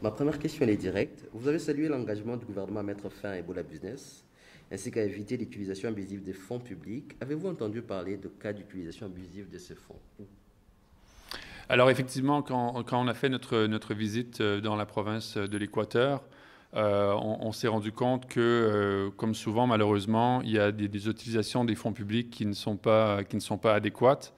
Ma première question elle est directe. Vous avez salué l'engagement du gouvernement à mettre fin à Ebola Business, ainsi qu'à éviter l'utilisation abusive des fonds publics. Avez-vous entendu parler de cas d'utilisation abusive de ces fonds? Alors effectivement, quand on a fait notre visite dans la province de l'Équateur, on s'est rendu compte que, comme souvent malheureusement, il y a des utilisations des fonds publics qui ne sont pas adéquates.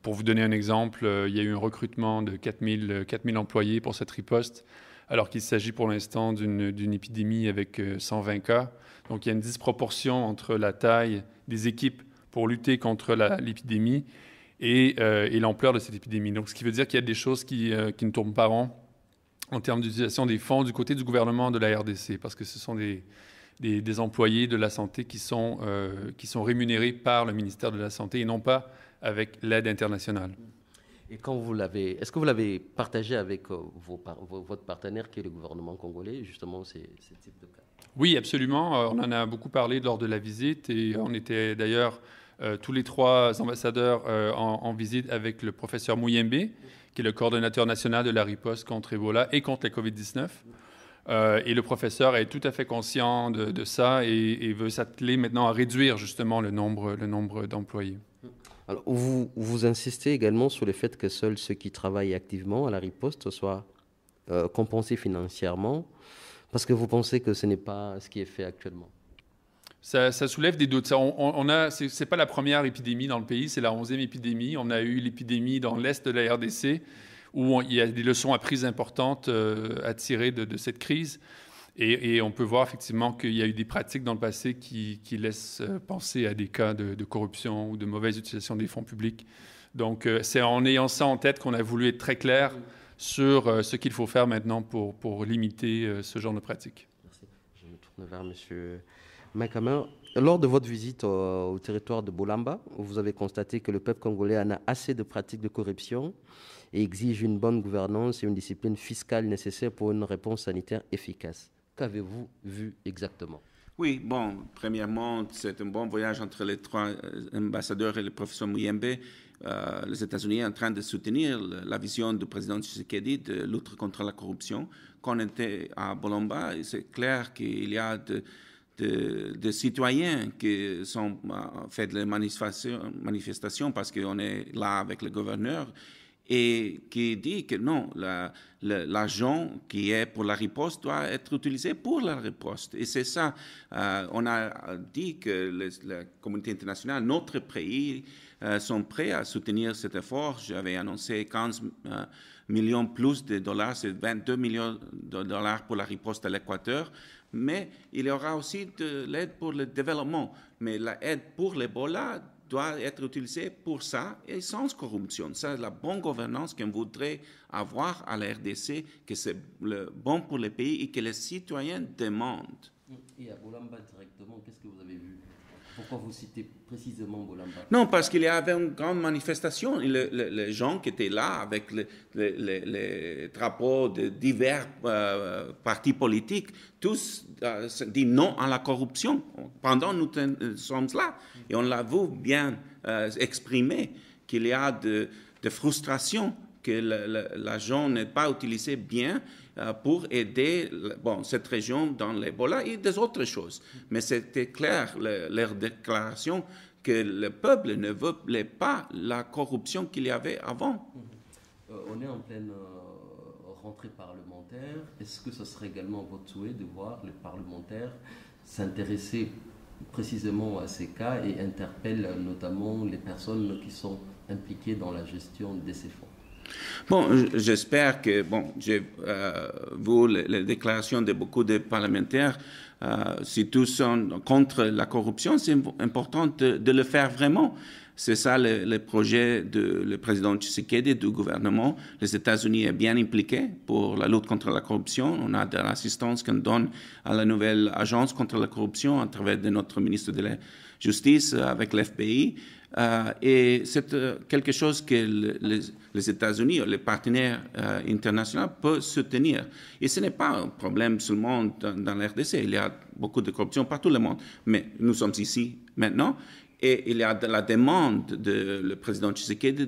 Pour vous donner un exemple, il y a eu un recrutement de 4000 employés pour cette riposte, alors qu'il s'agit pour l'instant d'une épidémie avec 120 cas. Donc il y a une disproportion entre la taille des équipes pour lutter contre l'épidémie et l'ampleur de cette épidémie. Donc ce qui veut dire qu'il y a des choses qui ne tournent pas rond en termes d'utilisation des fonds du côté du gouvernement de la RDC, parce que ce sont des employés de la santé qui sont rémunérés par le ministère de la Santé et non pas avec l'aide internationale. Et quand est-ce que vous l'avez partagé avec votre partenaire qui est le gouvernement congolais, justement, ces types de cas? Oui, absolument. On en a beaucoup parlé lors de la visite et on était d'ailleurs tous les trois ambassadeurs en visite avec le professeur Mouyembe, qui est le coordonnateur national de la riposte contre Ebola et contre la COVID-19. Et le professeur est tout à fait conscient de ça et veut s'atteler maintenant à réduire justement le nombre d'employés. Alors, vous insistez également sur le fait que seuls ceux qui travaillent activement à la riposte soient compensés financièrement, parce que vous pensez que ce n'est pas ce qui est fait actuellement. Ça soulève des doutes. C'est pas la première épidémie dans le pays, c'est la 11e épidémie. On a eu l'épidémie dans l'est de la RDC, où il y a des leçons apprises importantes à tirer de cette crise. Et on peut voir effectivement qu'il y a eu des pratiques dans le passé qui laissent penser à des cas de corruption ou de mauvaise utilisation des fonds publics. Donc, c'est en ayant ça en tête qu'on a voulu être très clair sur ce qu'il faut faire maintenant pour limiter ce genre de pratiques. Merci. Je me tourne vers M. Makama. Lors de votre visite au territoire de Bolamba, vous avez constaté que le peuple congolais en a assez de pratiques de corruption et exige une bonne gouvernance et une discipline fiscale nécessaire pour une réponse sanitaire efficace. Qu'avez-vous vu exactement? Oui, bon, premièrement, c'est un bon voyage entre les trois ambassadeurs et le professeur Mouyembe. Les États-Unis sont en train de soutenir la vision du président Tshisekedi de lutte contre la corruption. Quand on était à Bolamba, c'est clair qu'il y a de citoyens qui sont fait de manifestations parce qu'on est là avec le gouverneur et qui dit que non, l'argent qui est pour la riposte doit être utilisé pour la riposte. Et c'est ça, on a dit que la communauté internationale, notre pays, sont prêts à soutenir cet effort. J'avais annoncé 15 millions plus de dollars, c'est 22 millions de dollars pour la riposte à l'Équateur. Mais il y aura aussi de l'aide pour le développement. Mais l'aide pour l'Ebola doit être utilisée pour ça et sans corruption. C'est la bonne gouvernance qu'on voudrait avoir à la RDC, que c'est bon pour le pays et que les citoyens demandent. Et à Bolamba directement, qu'est-ce que vous avez vu? Pourquoi vous citez précisément Bolamba? Non, parce qu'il y avait une grande manifestation. Les gens qui étaient là avec les drapeaux de divers partis politiques, tous disent non à la corruption. Pendant nous sommes là, et on l'a vu bien exprimé qu'il y a de frustration, que l'argent n'est pas utilisé bien pour aider cette région dans l'Ebola et des autres choses. Mais c'était clair, leur déclaration, que le peuple ne voulait pas la corruption qu'il y avait avant. On est en pleine rentrée parlementaire. Est-ce que ce serait également votre souhait de voir les parlementaires s'intéresser précisément à ces cas et interpellent notamment les personnes qui sont impliquées dans la gestion de ces fonds? Bon, j'espère que, j'ai vu les déclarations de beaucoup de parlementaires, si tous sont contre la corruption, c'est important de le faire vraiment. C'est ça le projet du président Tshisekedi, du gouvernement. Les États-Unis sont bien impliqués pour la lutte contre la corruption. On a de l'assistance qu'on donne à la nouvelle agence contre la corruption à travers de notre ministre de la Justice avec l'FBI. Et c'est quelque chose que les États-Unis, les partenaires internationaux peuvent soutenir. Et ce n'est pas un problème seulement dans la RDC. Il y a beaucoup de corruption partout le monde. Mais nous sommes ici maintenant. Et il y a de la demande du président Tshisekedi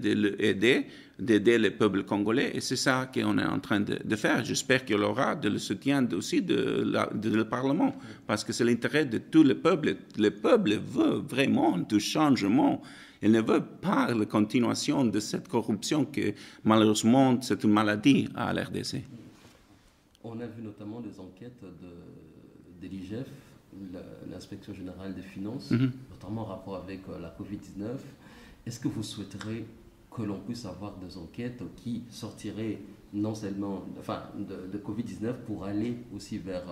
d'aider le peuple congolais. Et c'est ça qu'on est en train de faire. J'espère qu'il y aura le soutien aussi du Parlement, parce que c'est l'intérêt de tout le peuple. Le peuple veut vraiment du changement. Il ne veut pas la continuation de cette corruption que, malheureusement, c'est une maladie à l'RDC. On a vu notamment des enquêtes de l'IGF, l'Inspection générale des finances, notamment en rapport avec la Covid-19. Est-ce que vous souhaiterez que l'on puisse avoir des enquêtes qui sortiraient non seulement de Covid-19 pour aller aussi vers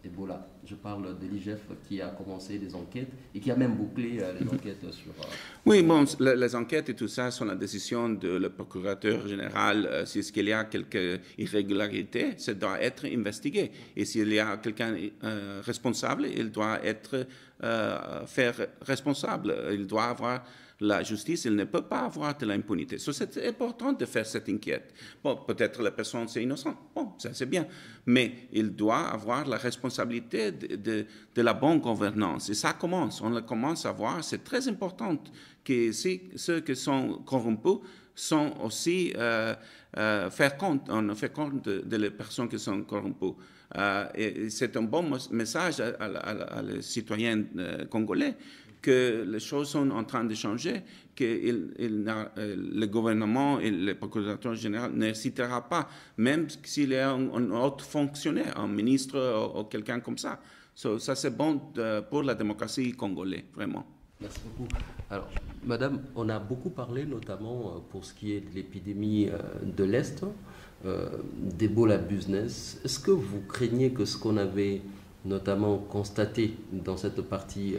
Ebola? Je parle de l'IGF qui a commencé des enquêtes et qui a même bouclé les enquêtes sur... Oui, bon, les enquêtes et tout ça sont la décision du procurateur général. Si il y a quelques irrégularités, ça doit être investigué. Et s'il y a quelqu'un responsable, il doit être fait responsable. Il doit avoir la justice, il ne peut pas avoir de l'impunité. C'est important de faire cette enquête. Bon, peut-être la personne c'est innocente. Bon, ça c'est bien. Mais il doit avoir la responsabilité de la bonne gouvernance. Et ça commence. On le commence à voir. C'est très important que ceux qui sont corrompus sont aussi faire compte. On fait compte de les personnes qui sont corrompues. Et c'est un bon message à les citoyens congolais que les choses sont en train de changer, que le gouvernement et le procurateur général n'hésitera pas, même s'il y a un autre fonctionnaire, un ministre ou quelqu'un comme ça. Ça, c'est bon pour la démocratie congolaise, vraiment. Merci beaucoup. Alors, Madame, on a beaucoup parlé, notamment pour ce qui est de l'épidémie de l'Est, d'Ebola business. Est-ce que vous craignez que ce qu'on avait notamment constaté dans cette partie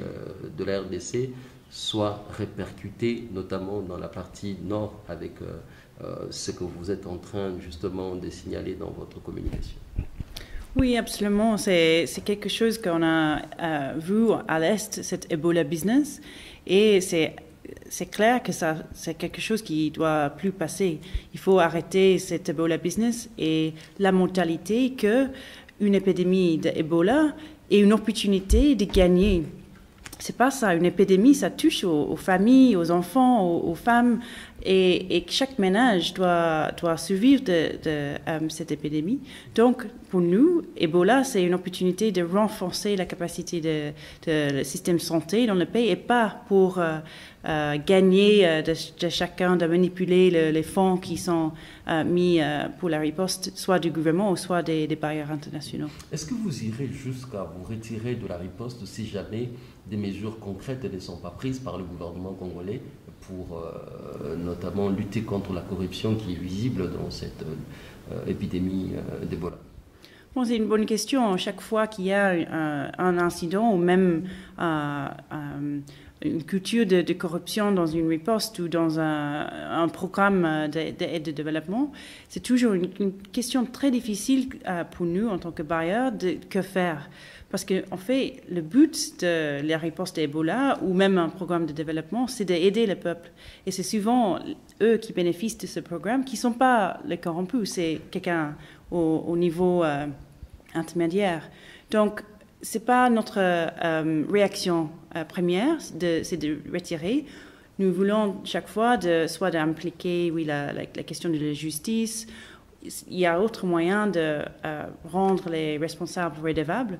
de la RDC soit répercuté notamment dans la partie nord avec ce que vous êtes en train justement de signaler dans votre communication? Oui, absolument. C'est quelque chose qu'on a vu à l'Est, cet Ebola business, et c'est clair que c'est quelque chose qui doit plus passer. Il faut arrêter cet Ebola business et la mentalité que une épidémie d'Ebola est une opportunité de gagner. C'est pas ça. Une épidémie, ça touche aux familles, aux enfants, aux femmes, et chaque ménage doit survivre de cette épidémie. Donc, pour nous, Ebola, c'est une opportunité de renforcer la capacité de le système de santé dans le pays, et pas pour gagner de chacun, de manipuler les fonds qui sont mis pour la riposte, soit du gouvernement ou soit des bailleurs internationaux. Est-ce que vous irez jusqu'à vous retirer de la riposte si jamais des mesures concrètes ne sont pas prises par le gouvernement congolais pour notamment lutter contre la corruption qui est visible dans cette épidémie d'Ebola? Bon, c'est une bonne question. Chaque fois qu'il y a un incident ou même une culture de corruption dans une riposte ou dans un programme d'aide de développement, c'est toujours une question très difficile pour nous en tant que bailleurs de que faire. Parce qu'en fait, le but de la riposte d'Ebola ou même un programme de développement, c'est d'aider le peuple. Et c'est souvent eux qui bénéficient de ce programme qui ne sont pas les corrompus, c'est quelqu'un au niveau intermédiaire. Donc, ce n'est pas notre réaction première, c'est de retirer. Nous voulons chaque fois soit d'impliquer la question de la justice. Il y a autre moyen de rendre les responsables redevables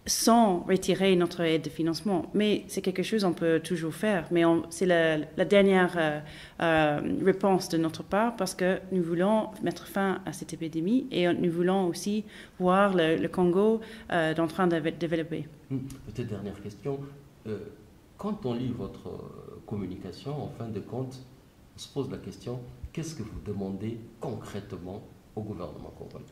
sans retirer notre aide de financement. Mais c'est quelque chose qu'on peut toujours faire. Mais c'est la dernière réponse de notre part, parce que nous voulons mettre fin à cette épidémie et nous voulons aussi voir le Congo en train de développer. Peut-être dernière question. Quand on lit votre communication, en fin de compte, on se pose la question, qu'est-ce que vous demandez concrètement au gouvernement congolais?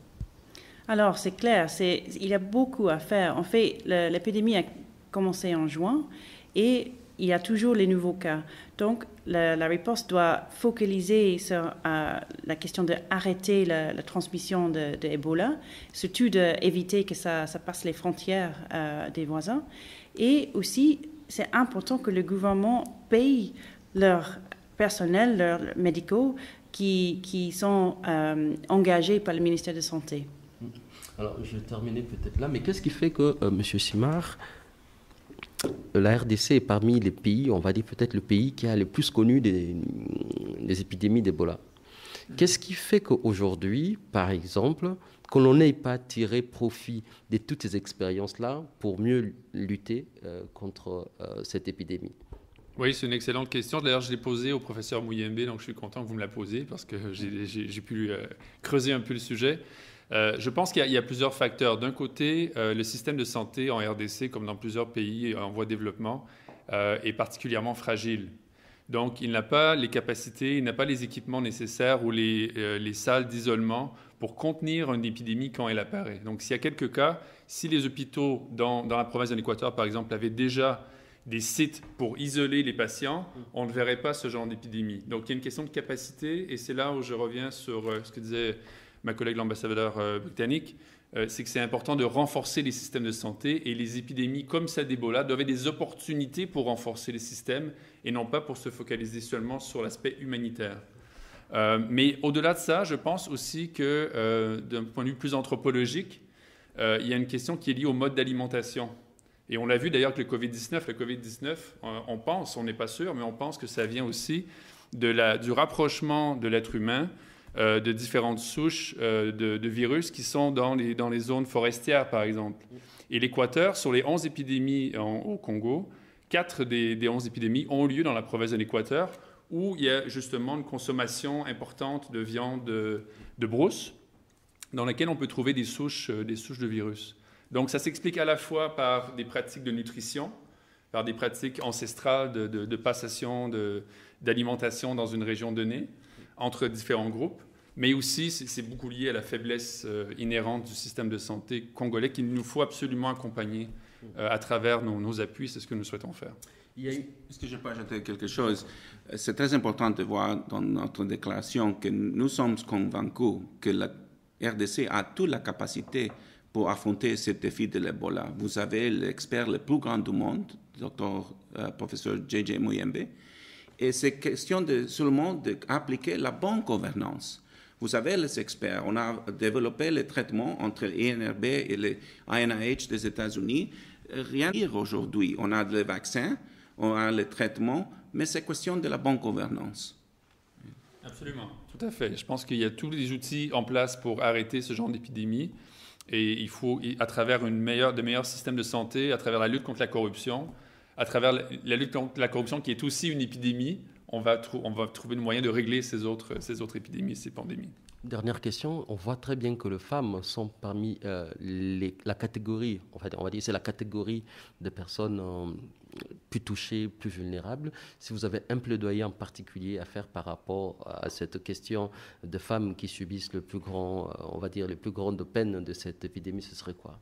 Alors, c'est clair, il y a beaucoup à faire. En fait, l'épidémie a commencé en juin et il y a toujours les nouveaux cas. Donc, la riposte doit focaliser sur la question d'arrêter la transmission de Ebola, surtout d'éviter que ça passe les frontières des voisins. Et aussi, c'est important que le gouvernement paye leur personnel, leurs médicaux, qui sont engagés par le ministère de la Santé. Alors, je vais terminer peut-être là, mais qu'est-ce qui fait que, M. Simard, la RDC est parmi les pays, on va dire peut-être le pays qui a le plus connu des épidémies d'Ebola. Qu'est-ce qui fait qu'aujourd'hui, par exemple, que l'on n'ait pas tiré profit de toutes ces expériences-là pour mieux lutter contre cette épidémie? Oui, c'est une excellente question. D'ailleurs, je l'ai posée au professeur Muyembe, donc je suis content que vous me la posiez parce que j'ai pu creuser un peu le sujet. Je pense qu'il y a plusieurs facteurs. D'un côté, le système de santé en RDC, comme dans plusieurs pays en voie de développement, est particulièrement fragile. Donc, il n'a pas les capacités, il n'a pas les équipements nécessaires ou les salles d'isolement pour contenir une épidémie quand elle apparaît. Donc, s'il y a quelques cas, si les hôpitaux dans la province de l'Équateur, par exemple, avaient déjà des sites pour isoler les patients, on ne verrait pas ce genre d'épidémie. Donc, il y a une question de capacité, et c'est là où je reviens sur ce que disait ma collègue l'ambassadeur britannique, c'est que c'est important de renforcer les systèmes de santé, et les épidémies comme celle d'Ebola doivent être des opportunités pour renforcer les systèmes et non pas pour se focaliser seulement sur l'aspect humanitaire. Mais au-delà de ça, je pense aussi que d'un point de vue plus anthropologique, il y a une question qui est liée au mode d'alimentation. Et on l'a vu d'ailleurs que le Covid-19, on pense, on n'est pas sûr, mais on pense que ça vient aussi du rapprochement de l'être humain de différentes souches de virus qui sont dans les zones forestières, par exemple. Et l'Équateur, sur les 11 épidémies au Congo, 4 des 11 épidémies ont lieu dans la province de l'Équateur, où il y a justement une consommation importante de viande de brousse, dans laquelle on peut trouver des souches de virus. Donc ça s'explique à la fois par des pratiques de nutrition, par des pratiques ancestrales de passation d'alimentation dans une région donnée, entre différents groupes, mais aussi c'est beaucoup lié à la faiblesse inhérente du système de santé congolais qu'il nous faut absolument accompagner à travers nos appuis. C'est ce que nous souhaitons faire. Est-ce que je peux ajouter quelque chose? C'est très important de voir dans notre déclaration que nous sommes convaincus que la RDC a toute la capacité pour affronter ce défi de l'Ebola. Vous avez l'expert le plus grand du monde, professeur J.J. Muyembe, et c'est question seulement d'appliquer la bonne gouvernance. Vous avez les experts. On a développé les traitements entre l'INRB et le INIH des États-Unis. Rien à dire aujourd'hui. On a les vaccins, on a les traitements, mais c'est question de la bonne gouvernance. Absolument, tout à fait. Je pense qu'il y a tous les outils en place pour arrêter ce genre d'épidémie. Et il faut, à travers de meilleurs systèmes de santé, à travers la lutte contre la corruption, à travers la lutte contre la corruption qui est aussi une épidémie, on va trouver le moyen de régler ces autres épidémies, ces pandémies. Dernière question, on voit très bien que les femmes sont parmi la catégorie, en fait, on va dire c'est la catégorie de personnes plus touchées, plus vulnérables. Si vous avez un plaidoyer en particulier à faire par rapport à cette question de femmes qui subissent le plus grand, on va dire les plus grandes peines de cette épidémie, ce serait quoi?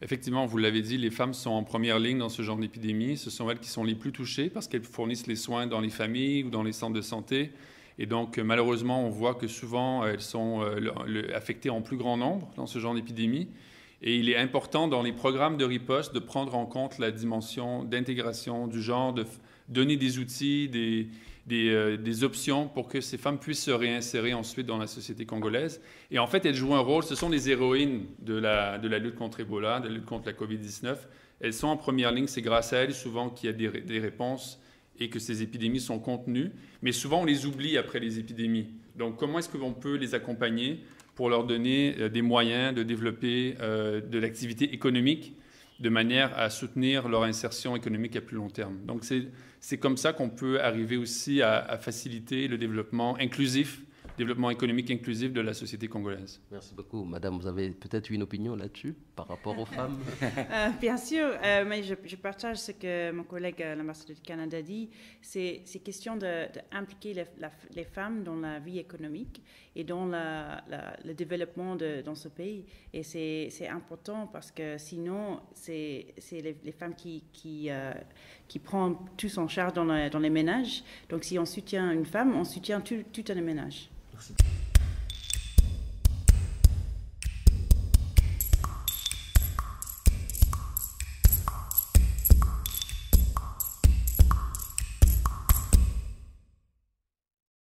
Effectivement, vous l'avez dit, les femmes sont en première ligne dans ce genre d'épidémie. Ce sont elles qui sont les plus touchées parce qu'elles fournissent les soins dans les familles ou dans les centres de santé. Et donc, malheureusement, on voit que souvent, elles sont affectées en plus grand nombre dans ce genre d'épidémie. Et il est important, dans les programmes de riposte, de prendre en compte la dimension d'intégration du genre, de donner des outils, des options pour que ces femmes puissent se réinsérer ensuite dans la société congolaise. Et en fait, elles jouent un rôle, ce sont les héroïnes de la lutte contre Ebola, de la lutte contre la COVID-19. Elles sont en première ligne, c'est grâce à elles souvent qu'il y a des réponses et que ces épidémies sont contenues. Mais souvent, on les oublie après les épidémies. Donc, comment est-ce qu'on peut les accompagner pour leur donner des moyens de développer de l'activité économique de manière à soutenir leur insertion économique à plus long terme. Donc, c'est comme ça qu'on peut arriver aussi à faciliter le développement inclusif, développement économique inclusif de la société congolaise. Merci beaucoup. Madame, vous avez peut-être une opinion là-dessus par rapport aux femmes? Bien sûr, mais je partage ce que mon collègue, l'ambassadeur du Canada, dit. C'est question d'impliquer les femmes dans la vie économique et dans le développement dans ce pays. Et c'est important parce que sinon, c'est les femmes qui prennent tous en charge dans les ménages. Donc, si on soutient une femme, on soutient tout un ménage. Merci.